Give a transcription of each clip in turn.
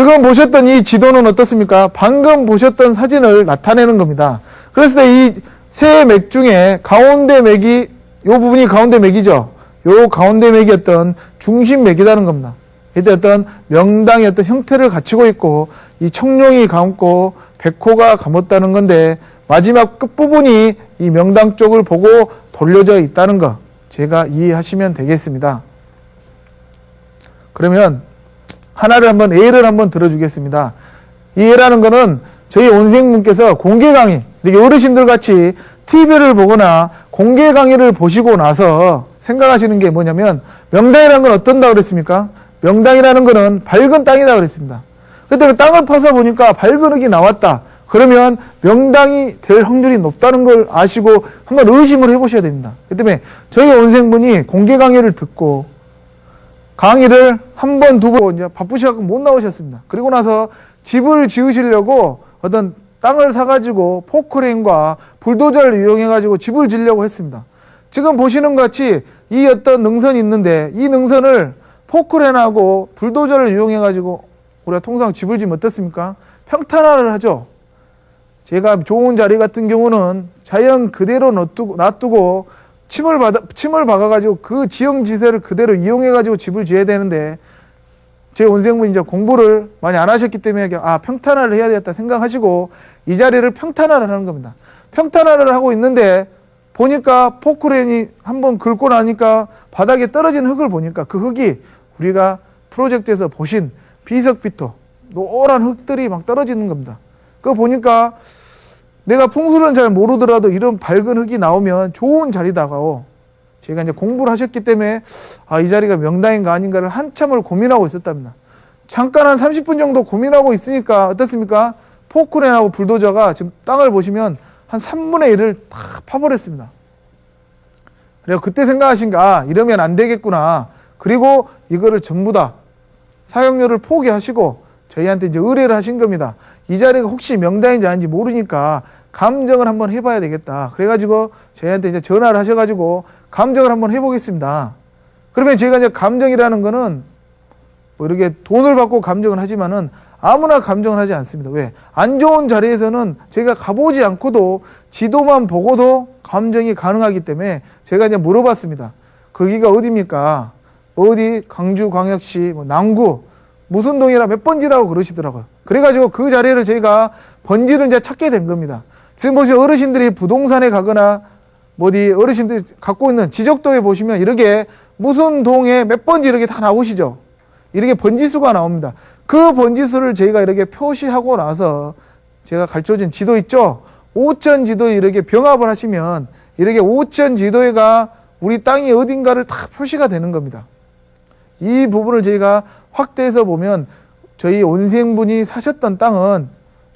지금 보셨던 이 지도는 어떻습니까? 방금 보셨던 사진을 나타내는 겁니다. 그랬을 때 이 세 맥 중에 가운데 맥이, 요 부분이 가운데 맥이죠. 요 가운데 맥이 어떤 중심 맥이라는 겁니다. 이때 어떤 명당의 어떤 형태를 갖추고 있고, 이 청룡이 감고 백호가 감았다는 건데, 마지막 끝부분이 이 명당 쪽을 보고 돌려져 있다는 거, 제가 이해하시면 되겠습니다. 그러면 하나를 한번 예를 한번 들어주겠습니다. 이 예라는 거는 저희 원생분께서 공개 강의, 이렇게 어르신들 같이 TV를 보거나 공개 강의를 보시고 나서 생각하시는 게 뭐냐면, 명당이라는 건 어떤다 그랬습니까? 명당이라는 거는 밝은 땅이다 그랬습니다. 그때 그 땅을 파서 보니까 밝은 흙이 나왔다. 그러면 명당이 될 확률이 높다는 걸 아시고 한번 의심을 해보셔야 됩니다. 그 때문에 저희 원생분이 공개 강의를 듣고 강의를 한 번, 두 번 이제 바쁘셔서 못 나오셨습니다. 그리고 나서 집을 지으시려고 어떤 땅을 사가지고 포크레인과 불도저를 이용해가지고 집을 지으려고 했습니다. 지금 보시는 것 같이 이 어떤 능선이 있는데, 이 능선을 포크레인하고 불도저를 이용해가지고 우리가 통상 집을 지으면 어떻습니까? 평탄화를 하죠. 제가 좋은 자리 같은 경우는 자연 그대로 놔두고 침을 박아가지고 그 지형지세를 그대로 이용해가지고 집을 지어야 되는데, 제 원생분이 이제 공부를 많이 안 하셨기 때문에 평탄화를 해야 되겠다 생각하시고 이 자리를 평탄화를 하는 겁니다. 평탄화를 하고 있는데 보니까 포크레인이 한번 긁고 나니까 바닥에 떨어진 흙을 보니까 그 흙이 우리가 프로젝트에서 보신 비석비토 노란 흙들이 막 떨어지는 겁니다. 그거 보니까 내가 풍수는 잘 모르더라도 이런 밝은 흙이 나오면 좋은 자리다가요. 제가 이제 공부를 하셨기 때문에 이 자리가 명당인가 아닌가를 한참을 고민하고 있었답니다. 잠깐 한 30분 정도 고민하고 있으니까 어떻습니까? 포크레인하고 불도저가 지금 땅을 보시면 한 3분의 1을 다 파버렸습니다. 그래서 그때 생각하신 게 이러면 안 되겠구나. 그리고 이거를 전부 다 사용료를 포기하시고 저희한테 이제 의뢰를 하신 겁니다. 이 자리가 혹시 명당인지 아닌지 모르니까 감정을 한번 해봐야 되겠다. 그래가지고 저희한테 이제 전화를 하셔가지고 감정을 한번 해보겠습니다. 그러면 저희가 이제 감정이라는 거는 뭐 이렇게 돈을 받고 감정을 하지만은 아무나 감정을 하지 않습니다. 왜? 안 좋은 자리에서는 저희가 가보지 않고도 지도만 보고도 감정이 가능하기 때문에 제가 이제 물어봤습니다. 거기가 어디입니까? 어디 광주광역시 뭐 남구 무슨 동이라 몇 번지라고 그러시더라고요. 그래가지고 그 자리를 저희가 번지를 이제 찾게 된 겁니다. 지금 보시면 어르신들이 부동산에 가거나 어디 어르신들이 갖고 있는 지적도에 보시면 이렇게 무슨 동에 몇 번지 이렇게 다 나오시죠. 이렇게 번지수가 나옵니다. 그 번지수를 저희가 이렇게 표시하고 나서 제가 가르쳐준 지도 있죠. 5천 지도에 이렇게 병합을 하시면 이렇게 5천 지도에가 우리 땅이 어딘가를 다 표시가 되는 겁니다. 이 부분을 저희가 확대해서 보면 저희 원생분이 사셨던 땅은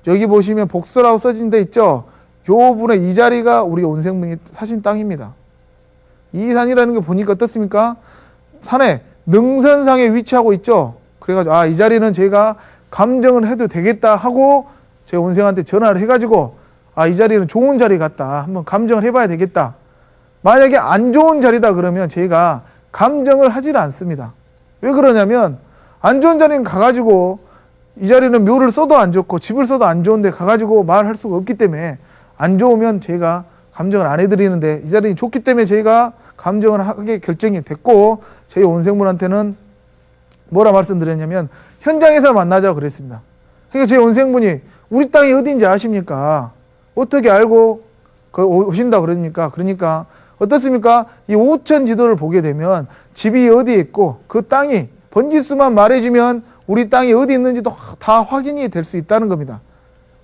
여기 보시면 복서라고 써진 데 있죠. 요 분의 이 자리가 우리 원생분이 사신 땅입니다. 이 산이라는 게 보니까 어떻습니까? 산에 능선상에 위치하고 있죠. 그래가지고 이 자리는 제가 감정을 해도 되겠다 하고 제 원생한테 전화를 해가지고 이 자리는 좋은 자리 같다. 한번 감정을 해봐야 되겠다. 만약에 안 좋은 자리다 그러면 저희가 감정을 하질 않습니다. 왜 그러냐면 안 좋은 자리는 가가지고 이 자리는 묘를 써도 안 좋고 집을 써도 안 좋은데 가가지고 말할 수가 없기 때문에 안 좋으면 저희가 감정을 안 해드리는데 이 자리는 좋기 때문에 저희가 감정을 하게 결정이 됐고 저희 원생분한테는 뭐라 말씀드렸냐면 현장에서 만나자고 그랬습니다. 그러니까 저희 원생분이 우리 땅이 어딘지 아십니까? 어떻게 알고 오신다 그러니까 어떻습니까? 이 5천 지도를 보게 되면 집이 어디에 있고 그 땅이 번지수만 말해주면 우리 땅이 어디 있는지도 다 확인이 될 수 있다는 겁니다.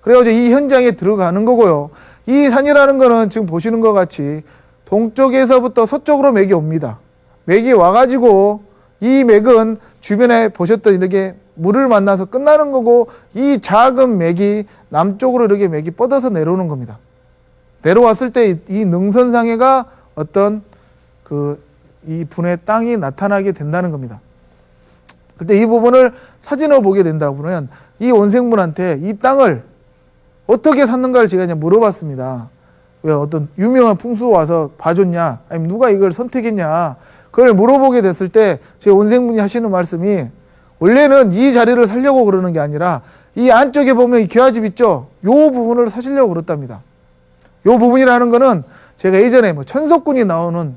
그래가지고 이 현장에 들어가는 거고요. 이 산이라는 거는 지금 보시는 것 같이 동쪽에서부터 서쪽으로 맥이 옵니다. 맥이 와가지고 이 맥은 주변에 보셨던 이렇게 물을 만나서 끝나는 거고 이 작은 맥이 남쪽으로 이렇게 맥이 뻗어서 내려오는 겁니다. 내려왔을 때 이 능선상해가 어떤 이 분의 땅이 나타나게 된다는 겁니다. 그때 이 부분을 사진으로 보게 된다고 그러면 이 원생분한테 이 땅을 어떻게 샀는가를 제가 이제 물어봤습니다. 왜 어떤 유명한 풍수 와서 봐줬냐, 아니면 누가 이걸 선택했냐, 그걸 물어보게 됐을 때 제 원생분이 하시는 말씀이 원래는 이 자리를 살려고 그러는 게 아니라 이 안쪽에 보면 이 기와집 있죠? 요 부분을 사시려고 그렇답니다. 요 부분이라는 거는 제가 예전에 뭐 천석군이 나오는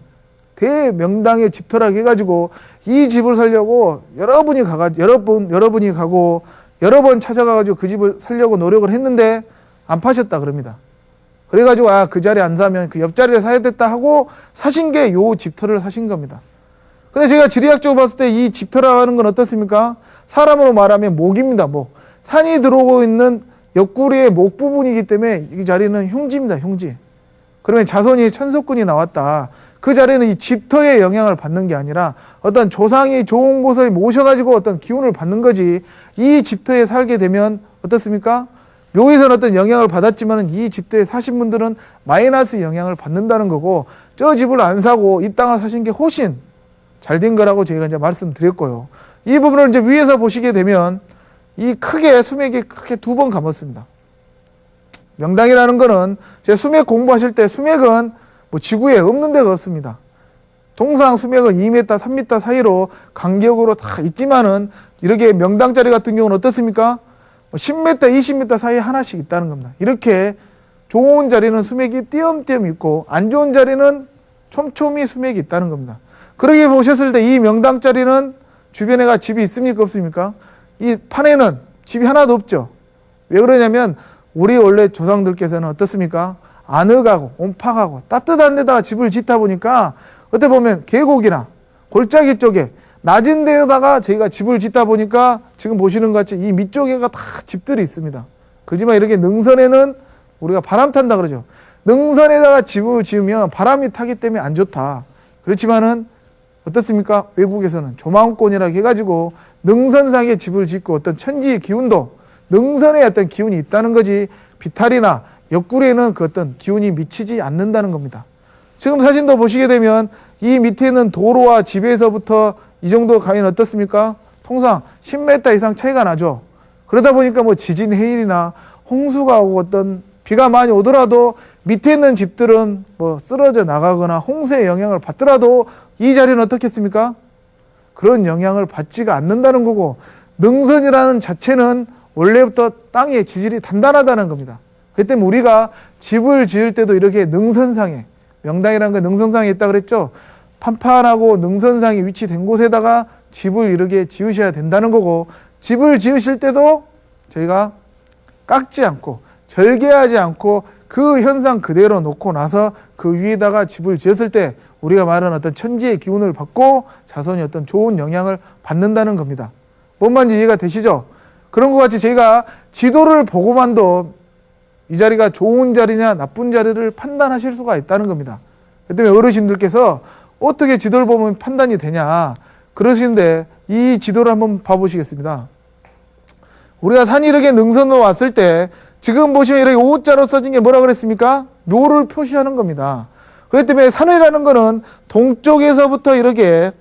대명당의 집터라고 해가지고 이 집을 살려고 여러분이 가고 여러 번 찾아가가지고 그 집을 살려고 노력을 했는데 안 파셨다 그럽니다. 그래가지고 그 자리 안 사면 그 옆자리를 사야 됐다 하고 사신 게 요 집터를 사신 겁니다. 근데 제가 지리학적으로 봤을 때 이 집터라고 하는 건 어떻습니까? 사람으로 말하면 목입니다. 목. 산이 들어오고 있는 옆구리의 목 부분이기 때문에 이 자리는 흉지입니다. 흉지. 그러면 자손이 천석군이 나왔다. 그 자리는 이 집터의 영향을 받는 게 아니라 어떤 조상이 좋은 곳에 모셔가지고 어떤 기운을 받는 거지, 이 집터에 살게 되면 어떻습니까? 묘에서는 어떤 영향을 받았지만 이 집터에 사신 분들은 마이너스 영향을 받는다는 거고, 저 집을 안 사고 이 땅을 사신 게 훨씬 잘 된 거라고 저희가 이제 말씀드렸고요. 이 부분을 이제 위에서 보시게 되면 이 수맥이 크게 2번 감았습니다. 명당이라는 거는 제 수맥 공부하실 때 수맥은 뭐 지구에 없는 데가 없습니다. 통상 수맥은 2m, 3m 사이로 간격으로 다 있지만은 이렇게 명당자리 같은 경우는 어떻습니까? 10m, 20m 사이에 하나씩 있다는 겁니다. 이렇게 좋은 자리는 수맥이 띄엄띄엄 있고 안 좋은 자리는 촘촘히 수맥이 있다는 겁니다. 그러게 보셨을 때 이 명당자리는 주변에가 집이 있습니까? 없습니까? 이 판에는 집이 하나도 없죠. 왜 그러냐면 우리 원래 조상들께서는 어떻습니까? 아늑하고 온팡하고 따뜻한 데다가 집을 짓다 보니까 어떻게 보면 계곡이나 골짜기 쪽에 낮은 데다가 저희가 집을 짓다 보니까 지금 보시는 것 같이 이 밑쪽에가 다 집들이 있습니다. 그렇지만 이렇게 능선에는 우리가 바람 탄다 그러죠. 능선에다가 집을 지으면 바람이 타기 때문에 안 좋다. 그렇지만은 어떻습니까? 외국에서는 조망권이라고 해가지고 능선상에 집을 짓고 어떤 천지의 기운도 능선에 어떤 기운이 있다는 거지, 비탈이나 옆구리에는 그 어떤 기운이 미치지 않는다는 겁니다. 지금 사진도 보시게 되면 이 밑에는 도로와 집에서부터 이 정도 가면 어떻습니까? 통상 10m 이상 차이가 나죠. 그러다 보니까 뭐 지진, 해일이나 홍수가 오고 어떤 비가 많이 오더라도 밑에 있는 집들은 뭐 쓰러져 나가거나 홍수의 영향을 받더라도 이 자리는 어떻겠습니까? 그런 영향을 받지가 않는다는 거고, 능선이라는 자체는 원래부터 땅의 지질이 단단하다는 겁니다. 그렇기 때문에 우리가 집을 지을 때도 이렇게 능선상에, 명당이라는 건 능선상에 있다고 그랬죠. 판판하고 능선상이 위치된 곳에다가 집을 이렇게 지으셔야 된다는 거고, 집을 지으실 때도 저희가 깎지 않고 절개하지 않고 그 현상 그대로 놓고 나서 그 위에다가 집을 지었을 때 우리가 말하는 어떤 천지의 기운을 받고 자손이 어떤 좋은 영향을 받는다는 겁니다. 뭔 말인지 이해가 되시죠? 그런 것 같이 저희가 지도를 보고만도 이 자리가 좋은 자리냐 나쁜 자리를 판단하실 수가 있다는 겁니다. 그렇기 때문에 어르신들께서 어떻게 지도를 보면 판단이 되냐 그러시는데, 이 지도를 한번 봐보시겠습니다. 우리가 산이 이렇게 능선으로 왔을 때 지금 보시면 이렇게 O자로 써진 게 뭐라 그랬습니까? 묘를 표시하는 겁니다. 그렇기 때문에 산이라는 거는 동쪽에서부터 이렇게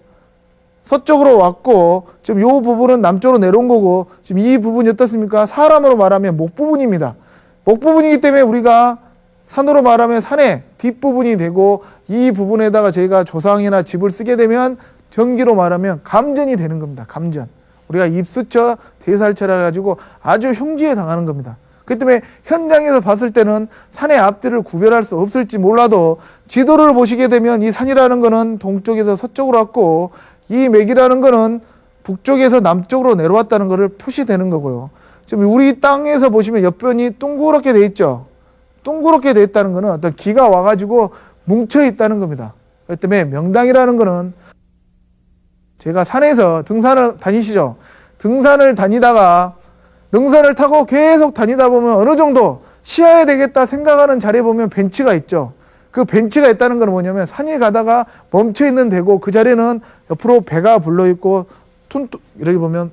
서쪽으로 왔고, 지금 이 부분은 남쪽으로 내려온 거고, 지금 이 부분이 어떻습니까? 사람으로 말하면 목 부분입니다. 목 부분이기 때문에 우리가 산으로 말하면 산의 뒷부분이 되고, 이 부분에다가 저희가 조상이나 집을 쓰게 되면 전기로 말하면 감전이 되는 겁니다. 감전. 우리가 입수처, 대살처라 가지고 아주 흉지에 당하는 겁니다. 그렇기 때문에 현장에서 봤을 때는 산의 앞뒤를 구별할 수 없을지 몰라도 지도를 보시게 되면 이 산이라는 거는 동쪽에서 서쪽으로 왔고, 이 맥이라는 거는 북쪽에서 남쪽으로 내려왔다는 것을 표시되는 거고요. 지금 우리 땅에서 보시면 옆변이 둥그렇게 돼 있죠. 둥그렇게 돼 있다는 거는 어떤 기가 와가지고 뭉쳐 있다는 겁니다. 그렇기 때문에 명당이라는 거는, 제가 산에서 등산을 다니시죠. 등산을 다니다가 능선을 타고 계속 다니다 보면 어느 정도 쉬어야 되겠다 생각하는 자리에 보면 벤치가 있죠. 그 벤치가 있다는 건 뭐냐면 산이 가다가 멈춰 있는 데고, 그 자리는 옆으로 배가 불러 있고 이렇게 보면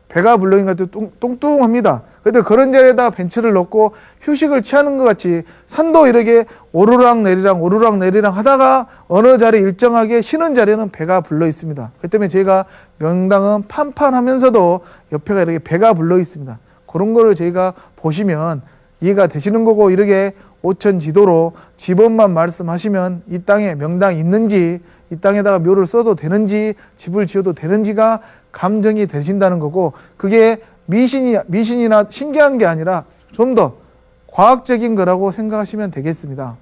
배가 불러 있는 것 같아도 뚱뚱합니다. 그런데 그런 자리에다가 벤치를 놓고 휴식을 취하는 것 같이 산도 이렇게 오르락 내리락 하다가 어느 자리 일정하게 쉬는 자리에는 배가 불러 있습니다. 그렇기 때문에 저희가 명당은 판판하면서도 옆에가 이렇게 배가 불러 있습니다. 그런 거를 저희가 보시면 이해가 되시는 거고, 이렇게 오천 지도로 지번만 말씀하시면 이 땅에 명당이 있는지 이 땅에다가 묘를 써도 되는지 집을 지어도 되는지가 감정이 되신다는 거고, 그게 미신이나 신기한 게 아니라 좀 더 과학적인 거라고 생각하시면 되겠습니다.